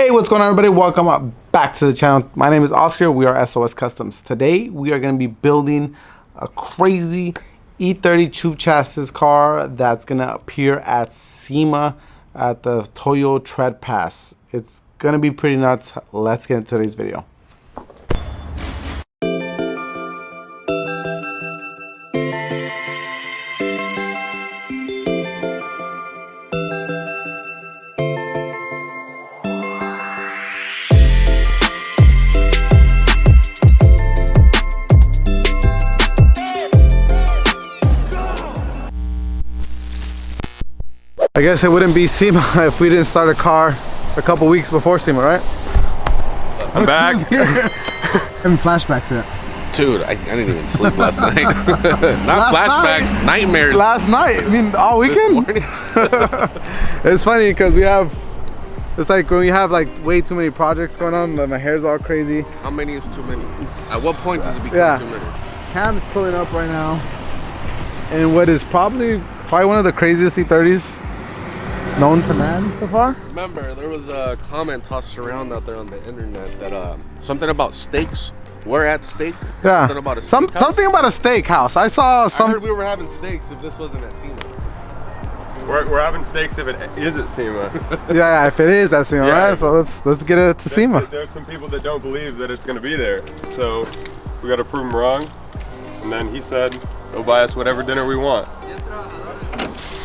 Hey, what's going on, everybody? Welcome back to the channel. My name is Oscar. We are SOS Customs. Today we are going to be building a crazy E30 tube chassis car that's going to appear at SEMA at the Toyo Tread Pass. It's going to be pretty nuts. Let's get into today's video. I guess it wouldn't be SEMA if we didn't start a car a couple weeks before SEMA, right? I'm back. Having flashbacks yet? Dude, I didn't even sleep last night. Not flashbacks, nightmares. Last night? I mean, all weekend? It's funny because it's like when you have like way too many projects going on, my hair's all crazy. How many is too many? At what point does it become too many? Cam's pulling up right now in what is probably one of the craziest E30s known to man so far. Remember, there was a comment tossed around out there on the internet that something about steaks. We're at steak. Yeah. Something about a something about a steakhouse. I saw some. I heard we were having steaks if this wasn't at SEMA. We're having steaks if it is at SEMA. Yeah, if it is at SEMA, yeah. Right? So let's get it to SEMA. There's some people that don't believe that it's going to be there, so we got to prove them wrong. And then he said, "Go buy us whatever dinner we want."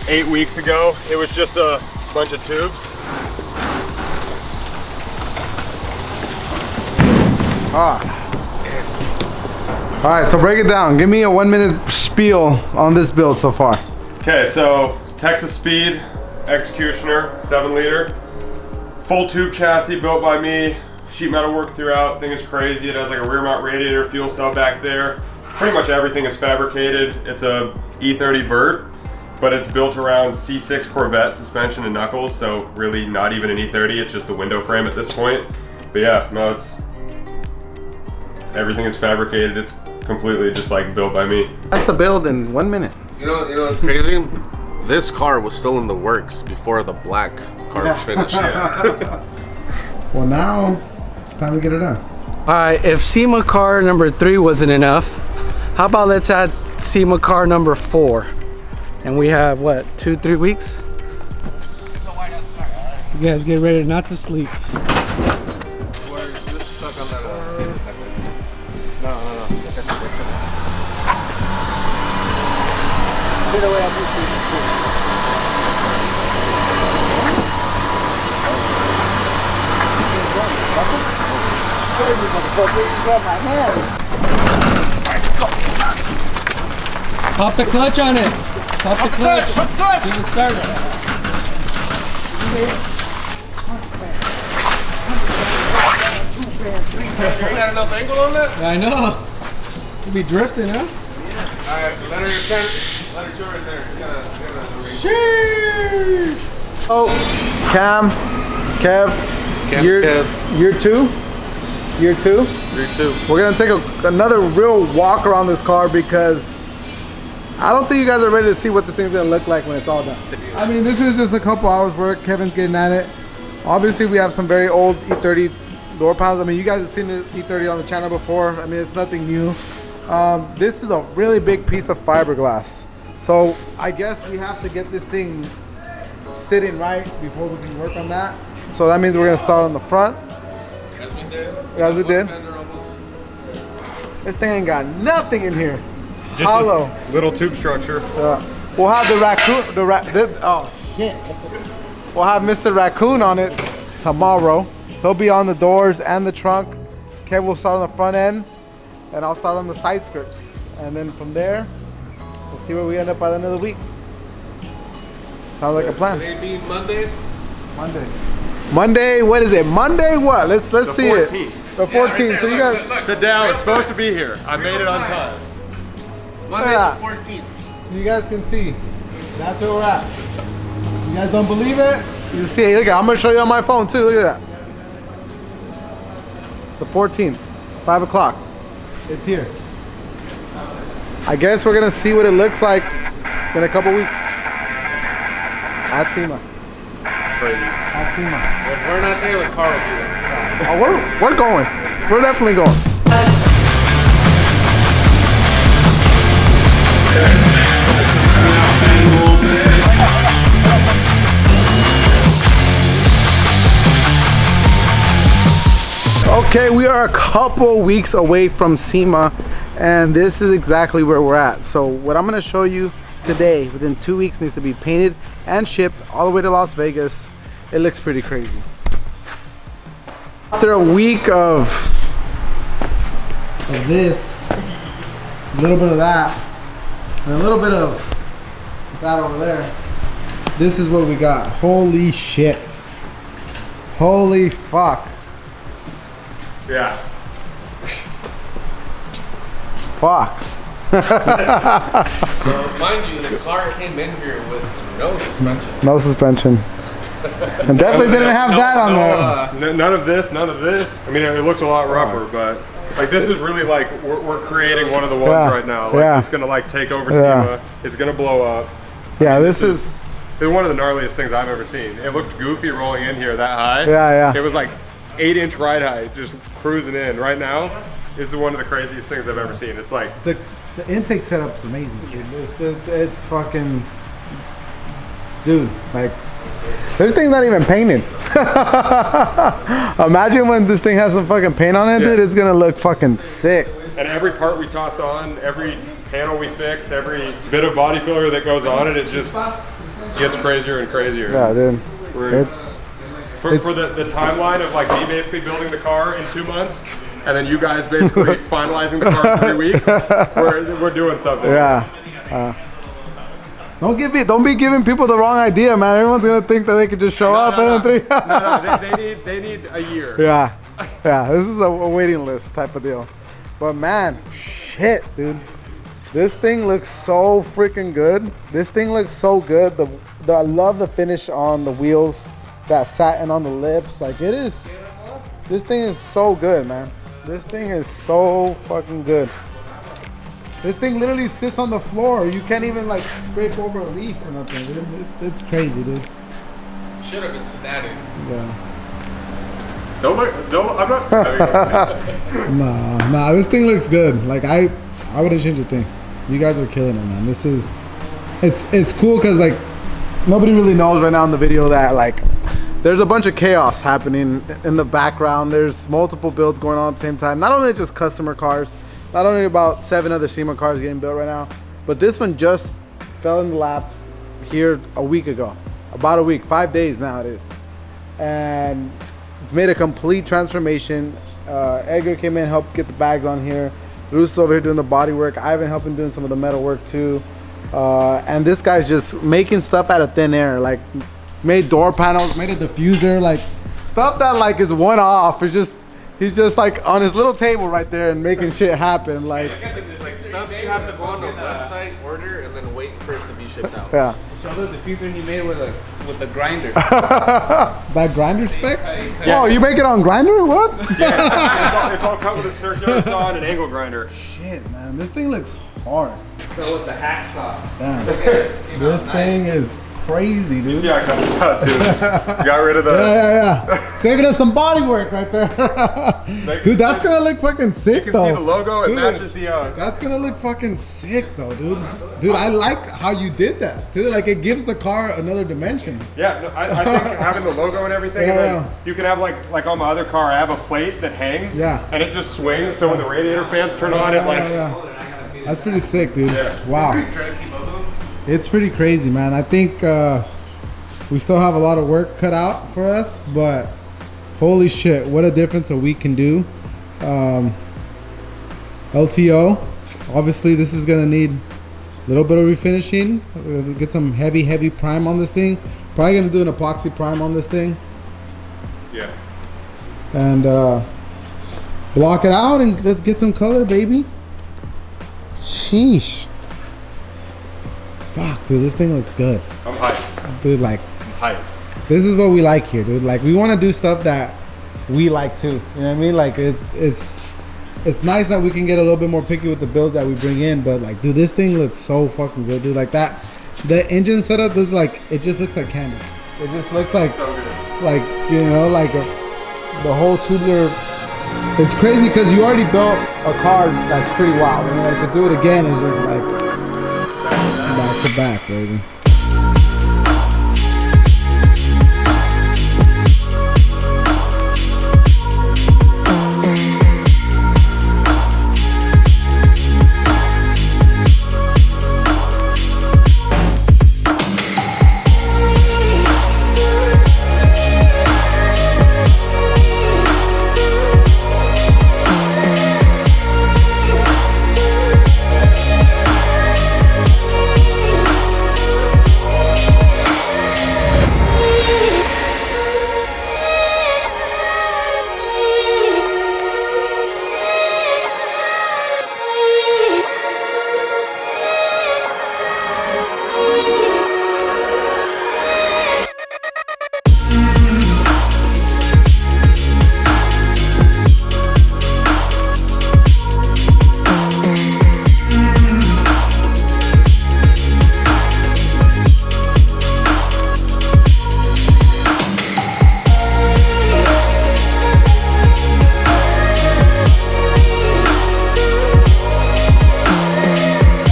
8 weeks ago, it was just a bunch of tubes. All right, so break it down. Give me a 1 minute spiel on this build so far. Okay, so Texas Speed Executioner 7-liter, full tube chassis built by me. Sheet metal work throughout. Thing is crazy. It has like a rear mount radiator, fuel cell back there. Pretty much everything is fabricated. It's a E30 vert, but it's built around C6 Corvette suspension and knuckles, so really not even an E30, it's just the window frame at this point. But yeah, no, everything is fabricated. It's completely just like built by me. That's the build in 1 minute. You know what's crazy? This car was still in the works before the black car was finished. Yeah. Well, now it's time to get it done. All right, if SEMA car number 3 wasn't enough, how about let's add SEMA car number 4? And we have what, 2-3 weeks? You guys get ready not to sleep. We're just stuck on that. No. Pop the clutch on it. Pop the clutch. See the start. You got enough angle on that? I know. We'll be drifting, huh? Alright, let her show right there. You gotta Sheesh. Oh, Cam, Kev, year 2? Year 2? Year 2. We're gonna take another real walk around this car because I don't think you guys are ready to see what this thing's gonna look like when it's all done. I mean, this is just a couple hours work. Kevin's getting at it. Obviously, we have some very old E30 door panels. I mean, you guys have seen the E30 on the channel before. I mean, it's nothing new. This is a really big piece of fiberglass. So I guess we have to get this thing sitting right before we can work on that. So that means we're gonna start on the front. As we did. As we did. This thing ain't got nothing in here. Just Hollow. a little tube structure. We'll have the raccoon, oh shit. We'll have Mr. Raccoon on it tomorrow. He'll be on the doors and the trunk. Kev will start on the front end, and I'll start on the side skirt. And then from there, we'll see where we end up by the end of the week. Sounds like a plan. Maybe Monday? Monday, what is it? Monday what? Let's see 14th. it. The 14th. So you guys, The Dow is supposed to be here. I made it on time. Monday Yeah. the 14th. so you guys can see. That's where we're at. You guys don't believe it? You see, look at, I'm gonna show you on my phone too. Look at that. The 14th, 5 o'clock. It's here. I guess we're gonna see what it looks like in a couple weeks at SEMA. crazy. At SEMA. If we're not there, the car will be there. Oh, we're going. We're definitely going. Okay, we are a couple weeks away from SEMA, and this is exactly where we're at. So what I'm gonna show you today, within 2 weeks, needs to be painted and shipped all the way to Las Vegas. It looks pretty crazy. After a week of this, a little bit of that, and a little bit of that over there, this is what we got. Holy shit. Holy fuck. Yeah. Fuck. So, mind you, the car came in here with no suspension. No suspension. And definitely didn't have that on there. None of this, none of this. I mean, it looks a lot rougher, but like this is really like we're creating one of the ones right now. Like it's gonna like take over SEMA. It's gonna blow up. Yeah, this is one of the gnarliest things I've ever seen. It looked goofy rolling in here that high. Yeah. It was like 8-inch ride height, just cruising in. Right now, is one of the craziest things I've ever seen. It's like the intake setup's amazing, dude. It's fucking, dude. Like, this thing's not even painted. Imagine when this thing has some fucking paint on it, dude. It's gonna look fucking sick. And every part we toss on, every panel we fix, every bit of body filler that goes on it just gets crazier and crazier. Yeah, dude. For the timeline of like me basically building the car in 2 months, and then you guys basically finalizing the car in 3 weeks, we're doing something. Yeah. Don't be giving people the wrong idea, man. Everyone's gonna think that they could just show up and then 3. No, they need a year. Yeah. This is a waiting list type of deal. But man, shit, dude. This thing looks so freaking good. This thing looks so good. I love the finish on the wheels, that satin on the lips. Like it is. This thing is so good, man. This thing is so fucking good. This thing literally sits on the floor. You can't even like scrape over a leaf or nothing, dude. It's crazy, dude. Should have been static. Yeah. I'm not. Nah. This thing looks good. Like I wouldn't change a thing. You guys are killing it, man. This is, it's cool because like nobody really knows right now in the video that like there's a bunch of chaos happening in the background. There's multiple builds going on at the same time. Not only just customer cars, not only about 7 other SEMA cars getting built right now, but this one just fell in the lap here a week ago. About a week, 5 days now it is. And it's made a complete transformation. Edgar came in, helped get the bags on here. Russo over here doing the body work. Ivan helping doing some of the metal work too. And this guy's just making stuff out of thin air. Like made door panels, made a diffuser, like stuff that like is one off. It's just, he's just like on his little table right there and making shit happen. Like stuff you have to go on the website, order, and then wait for it to be shipped out. Yeah. So the diffuser he made with the grinder. That grinder spec? Yeah. Oh, you make it on grinder? What? Yeah, it's all cut with a circular saw and an angle grinder. Shit, man, this thing looks hard. So with the hacksaw. Damn. This thing is crazy, dude. Yeah, I cut this out too. Got rid of the. Yeah. Saving us some body work right there. Dude, that's gonna look fucking sick You can though. see the logo. It Dude, matches the. That's gonna look fucking sick though, dude. Dude, I like how you did that. Dude, like it gives the car another dimension. Yeah, no, I think having the logo and everything, and then you can have like on my other car, I have a plate that hangs. Yeah. And it just swings, so when the radiator fans turn on, it like. That's pretty sick, dude. Yeah. Wow. It's pretty crazy, man. I think we still have a lot of work cut out for us, but holy shit, what a difference a week can do. LTO, obviously this is gonna need a little bit of refinishing. We'll get some heavy prime on this thing. Probably gonna do an epoxy prime on this thing. Yeah. And block it out and let's get some color, baby. Sheesh. Fuck, dude, this thing looks good. I'm hyped. Dude, like, I'm hyped. this is what we like here, dude. Like, we want to do stuff that we like too. You know what I mean? Like, it's nice that we can get a little bit more picky with the builds that we bring in, but like, dude, this thing looks so fucking good, dude. Like that, the engine setup is like, it just looks like candy. It just looks like, So good. like you know, like the whole tubular. It's crazy because you already built a car that's pretty wild, and like to do it again is just like back to back, baby.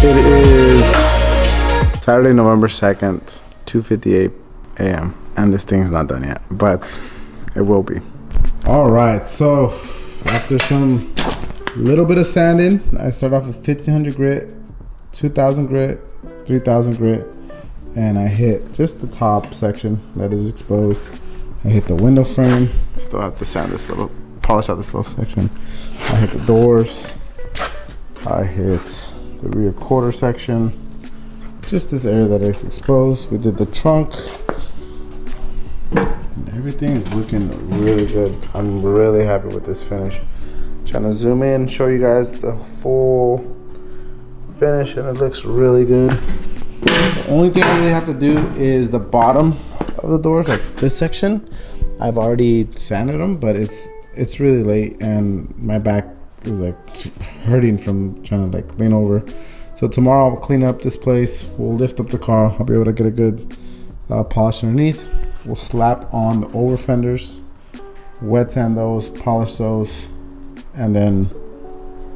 It is Saturday, November 2nd, 2:58 a.m. and this thing's not done yet, but it will be. All right, so after some little bit of sanding, I start off with 1500 grit, 2000 grit, 3000 grit, and I hit just the top section that is exposed. I hit the window frame. Still have to sand this little, polish out this little section. I hit the doors. I hit the rear quarter section, just this area that is exposed. We did the trunk, and everything is looking really good. I'm really happy with this finish. Trying to zoom in, show you guys the full finish, and it looks really good. The only thing I really have to do is the bottom of the doors, like this section. I've already sanded them, but it's really late, and my back is like hurting from trying to like lean over. So tomorrow I'll clean up this place. We'll lift up the car. I'll be able to get a good polish underneath. We'll slap on the over fenders, wet sand those, polish those, and then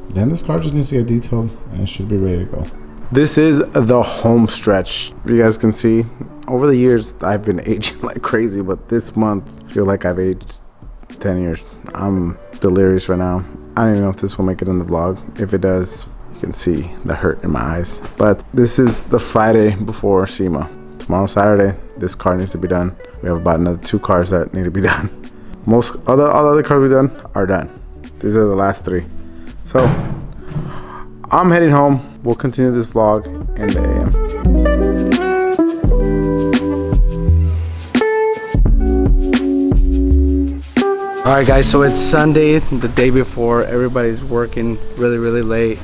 this car just needs to get detailed and it should be ready to go. This is the home stretch. You guys can see over the years I've been aging like crazy, but this month I feel like I've aged 10 years. I'm delirious right now. I don't even know if this will make it in the vlog. If it does, you can see the hurt in my eyes. But this is the Friday before SEMA. Tomorrow, Saturday, this car needs to be done. We have about another 2 cars that need to be done. All the other cars we've done are done. These are the last 3. So I'm heading home. We'll continue this vlog in the AM. Alright guys, so it's Sunday, the day before. Everybody's working really late,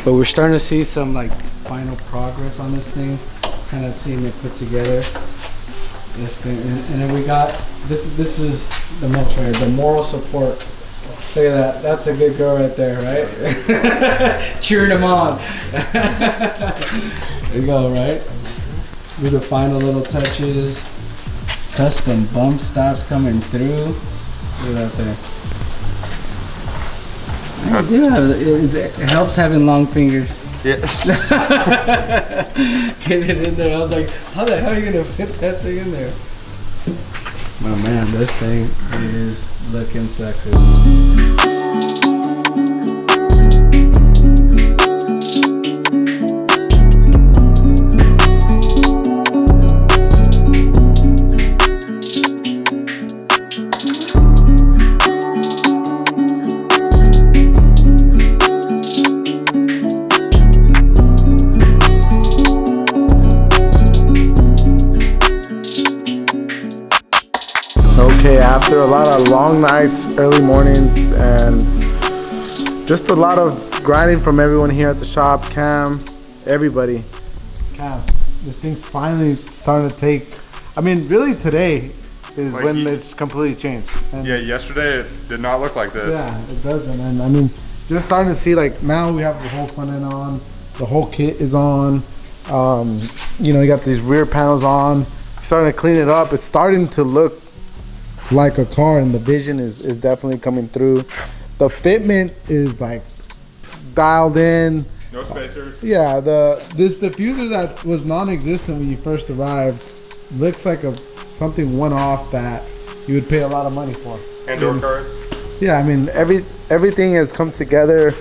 but we're starting to see some like final progress on this thing, kind of seeing it put together, this thing. And then we got this is the most right, the moral support. Look at that, that's a good girl right there, right? Cheering them on. There you go, right? Do the final little touches, custom bump stops coming through. Look at that there. Yeah, it helps having long fingers. Yeah. Get it in there. I was like, how the hell are you gonna fit that thing in there? Oh man, this thing is looking sexy. Okay, after a lot of long nights, early mornings, and just a lot of grinding from everyone here at the shop, Cam, everybody. Cam, this thing's finally starting to take, I mean, really today is Like when it's completely changed. And Yeah, yesterday it did not look like this. yeah, it doesn't. And I mean, just starting to see, like, now we have the whole front end on, the whole kit is on. You know, you got these rear panels on, starting to clean it up. It's starting to look like a car, and the vision is definitely coming through. The fitment is like dialed in. No spacers. Yeah, this diffuser that was non-existent when you first arrived looks like something one-off that you would pay a lot of money for. And door cards. Yeah, I mean everything has come together.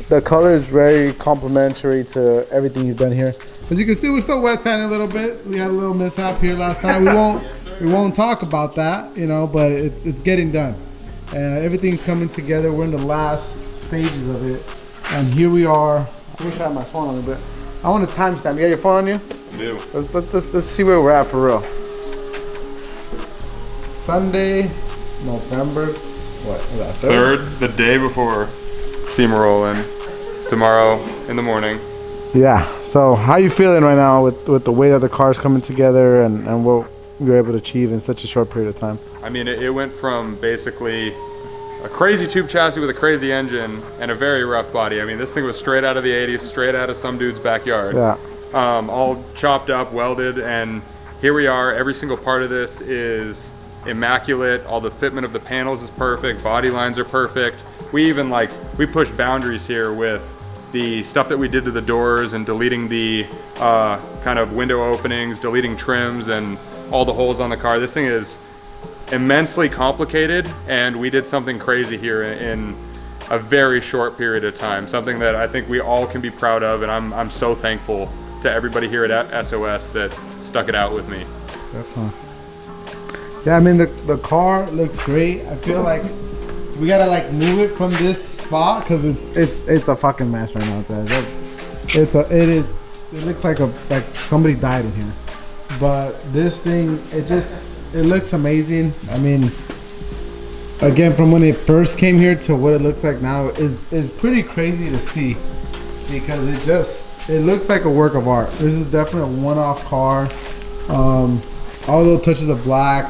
The color is very complimentary to everything you've done here. As you can see, we're still wet sanding a little bit. We had a little mishap here last night. We won't talk about that, you know, but it's getting done. Everything's coming together. We're in the last stages of it, and here we are. I wish I had my phone on me, but I want to timestamp. You got your phone on you? I do. Let's see where we're at for real. Sunday, November, what was that? Third, the day before SEMA roll-in. Tomorrow in the morning. Yeah. So how you feeling right now with the way that the car's coming together and what you're able to achieve in such a short period of time? I mean, it went from basically a crazy tube chassis with a crazy engine and a very rough body. I mean, this thing was straight out of the 80s, straight out of some dude's backyard. Yeah. All chopped up, welded, and here we are. Every single part of this is immaculate. All the fitment of the panels is perfect. Body lines are perfect. We even we pushed boundaries here with the stuff that we did to the doors and deleting the kind of window openings, deleting trims and all the holes on the car. This thing is immensely complicated, and we did something crazy here in a very short period of time. Something that I think we all can be proud of, and I'm so thankful to everybody here at SOS that stuck it out with me. Definitely. Yeah, I mean the car looks great. I feel like we gotta move it from this spot because it's a fucking mess right now. It looks like somebody died in here. But this thing, it looks amazing. I mean, again, from when it first came here to what it looks like now is pretty crazy to see, because it looks like a work of art. This is definitely a one-off car. All those touches of black.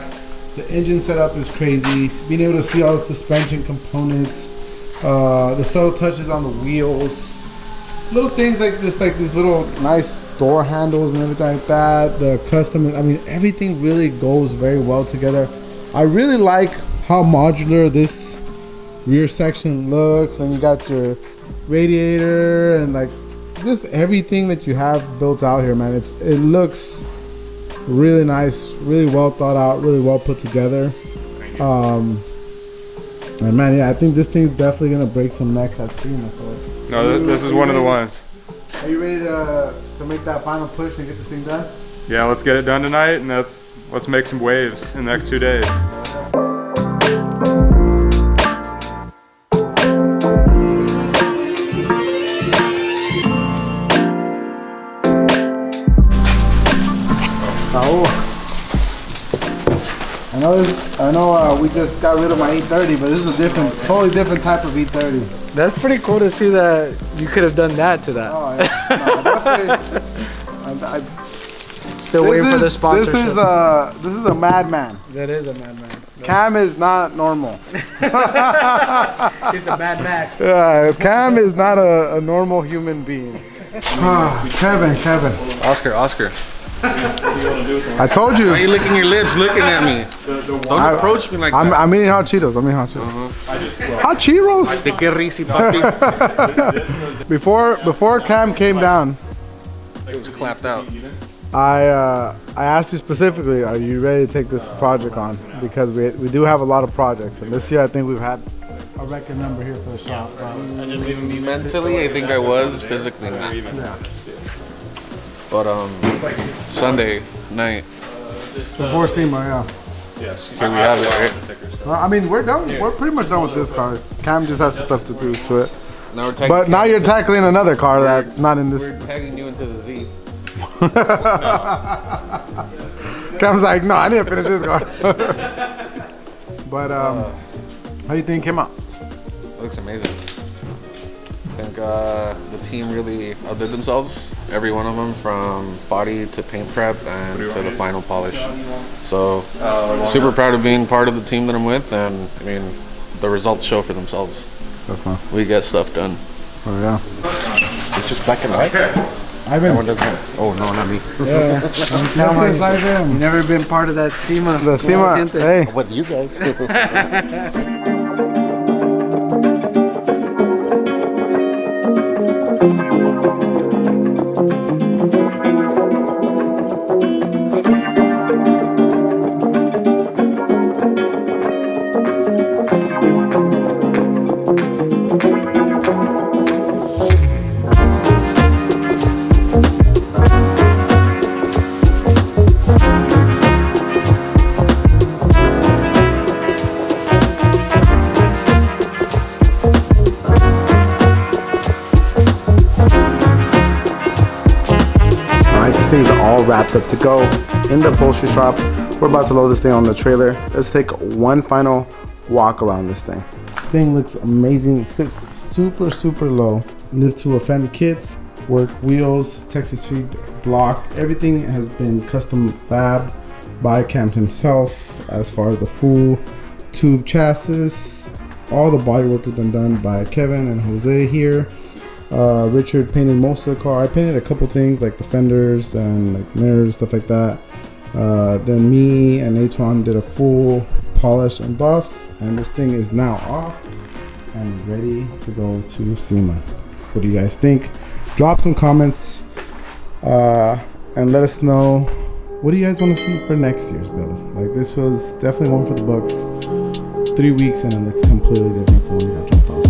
The engine setup is crazy. Being able to see all the suspension components, the subtle touches on the wheels, little things like this, these little nice door handles and everything like that. The custom, I mean, everything really goes very well together. I really like how modular this rear section looks, and you got your radiator and just everything that you have built out here, man. It looks really nice, really well thought out, really well put together. And man, yeah, I think this thing's definitely gonna break some necks at SEMA. So No, this is one of the ones. Are you ready to make that final push and get this thing done? Yeah, let's get it done tonight, and let's make some waves in the next 2 days. I know we just got rid of my E30, but this is a totally different type of E30. That's pretty cool to see that you could have done that to that. Oh, yeah. No, definitely. Still waiting for the sponsorship. This is a madman. That is a madman. Cam is not normal. He's a Mad Max. Yeah, Cam is not a normal human being. Kevin. Oscar. I told you. Why are you licking your lips looking at me? Don't approach me like that. I'm eating hot Cheetos. Hot Cheetos? De que risi, papi. Before Cam came down, It was clapped out. I asked you specifically, are you ready to take this project on? Because we do have a lot of projects, and this year I think we've had a record number here for the shop. Mentally, I think I was. Physically, not. Yeah. But Sunday night, Before SEMA, yeah. here we have it, right? Well, I mean, we're done. We're pretty much done with this car. Cam just has some stuff to do to it. Now we're But now you're tackling another car that's not in this. We're tagging you into the Z. Cam's like, no, I need to finish this car. But how do you think it came out? Looks amazing. I think the team really outdid themselves. Every one of them, from body to paint prep and to the final polish. So super proud of being part of the team that I'm with, and I mean the results show for themselves. That's fun. We get stuff done. Oh yeah. It's just black and white. Ivan. Oh no, not me. Yeah. This is Ivan. You've never been part of that SEMA. The SEMA. Hey. What you guys? Things are all wrapped up to go in the upholstery shop. We're about to load this thing on the trailer. Let's take one final walk around this thing. This thing looks amazing. It sits super, super low. Live to offend kits, work wheels, Texas feed block. Everything has been custom fabbed by Camp himself as far as the full tube chassis. All the body work has been done by Kevin and Jose here. Richard painted most of the car. I painted a couple things like the fenders and like mirrors, stuff like that. Then me and Atron did a full polish and buff, and this thing is now off and ready to go to SEMA. What do you guys think? Drop some comments and let us know, what do you guys want to see for next year's build? Like, this was definitely one for the books. 3 weeks and it looks completely different from when we got dropped off.